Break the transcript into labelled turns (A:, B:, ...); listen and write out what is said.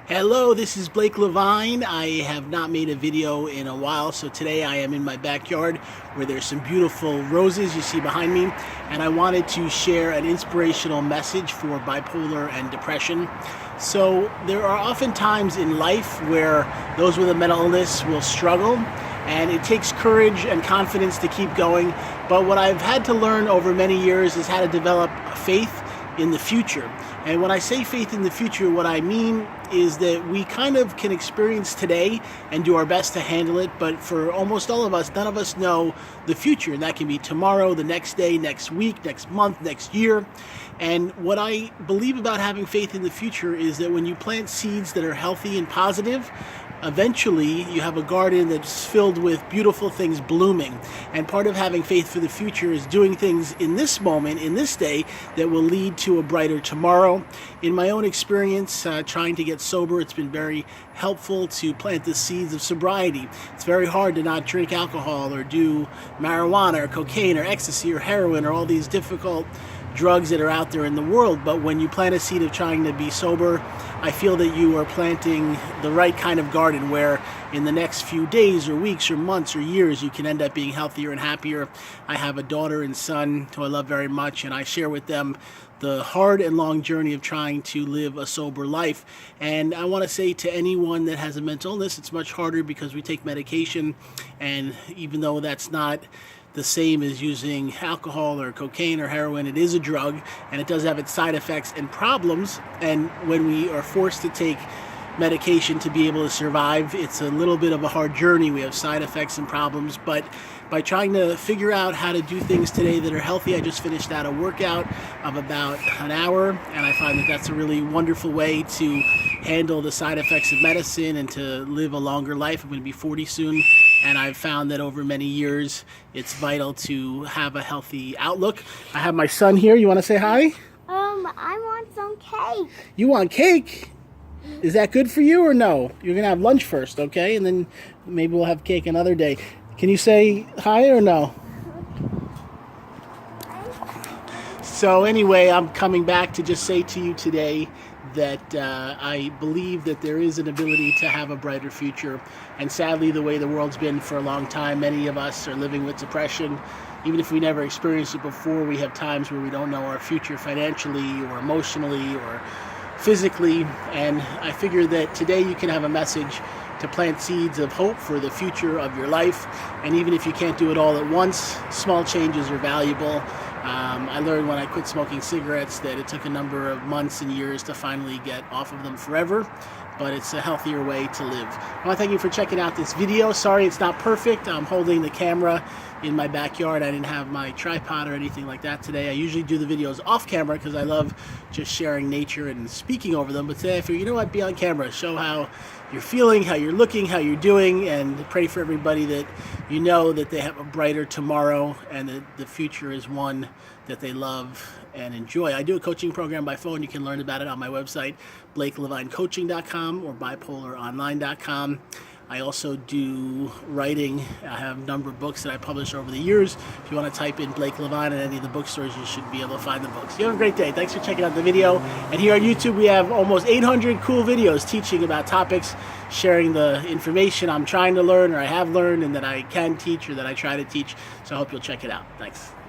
A: Hello, this is Blake LeVine. I have not made a video in a while, so today I am in my backyard where there's some beautiful roses you see behind me, and I wanted to share an inspirational message for bipolar and depression. So there are often times in life where those with a mental illness will struggle, and it takes courage and confidence to keep going. But what I've had to learn over many years is how to develop faith in the future. And when I say faith in the future, what I mean is that we kind of can experience today and do our best to handle it, but for almost all of us, none of us know the future. And that can be tomorrow, the next day, next week, next month, next year. And what I believe about having faith in the future is that when you plant seeds that are healthy and positive, eventually you have a garden that's filled with beautiful things blooming. And part of having faith for the future is doing things in this moment, in this day, that will lead to a brighter tomorrow. In my own experience, trying to get sober, it's been very helpful to plant the seeds of sobriety. It's very hard to not drink alcohol or do marijuana or cocaine or ecstasy or heroin or all these difficult drugs that are out there in the world. But when you plant a seed of trying to be sober, I feel that you are planting the right kind of garden where in the next few days or weeks or months or years you can end up being healthier and happier. I have a daughter and son who I love very much, and I share with them the hard and long journey of trying to live a sober life. And I want to say to anyone that has a mental illness, it's much harder because we take medication, and even though that's not the same as using alcohol or cocaine or heroin, it is a drug, and it does have its side effects and problems. And when we are forced to take medication to be able to survive, it's a little bit of a hard journey. We have side effects and problems, but by trying to figure out how to do things today that are healthy, I just finished out a workout of about an hour, and I find that that's a really wonderful way to handle the side effects of medicine and to live a longer life. I'm going to be 40 soon, and I've found that over many years it's vital to have a healthy outlook. I have my son here. You want to say hi?
B: I want some cake.
A: You want cake? Is that good for you or no? You're going to have lunch first, okay? And then maybe we'll have cake another day. Can you say hi or no? So anyway, I'm coming back to just say to you today that I believe that there is an ability to have a brighter future. And sadly, the way the world's been for a long time, many of us are living with depression. Even if we never experienced it before, we have times where we don't know our future financially or emotionally or physically. And I figure that today you can have a message to plant seeds of hope for the future of your life. And even if you can't do it all at once, small changes are valuable. I learned when I quit smoking cigarettes that it took a number of months and years to finally get off of them forever, but it's a healthier way to live. I want to thank you for checking out this video. Sorry it's not perfect. I'm holding the camera in my backyard. I didn't have my tripod or anything like that today. I usually do the videos off camera because I love just sharing nature and speaking over them. But today I figured, you know what, be on camera, show how you're feeling, how you're looking, how you're doing, and pray for everybody that you know that they have a brighter tomorrow and that the future is one that they love and enjoy. I do a coaching program by phone. You can learn about it on my website, BlakeLevineCoaching.com or BipolarOnline.com. I also do writing. I have a number of books that I publish over the years. If you want to type in Blake LeVine at any of the bookstores, you should be able to find the books. You have a great day. Thanks for checking out the video. And here on YouTube, we have almost 800 cool videos teaching about topics, sharing the information I'm trying to learn or I have learned and that I can teach or that I try to teach. So I hope you'll check it out. Thanks.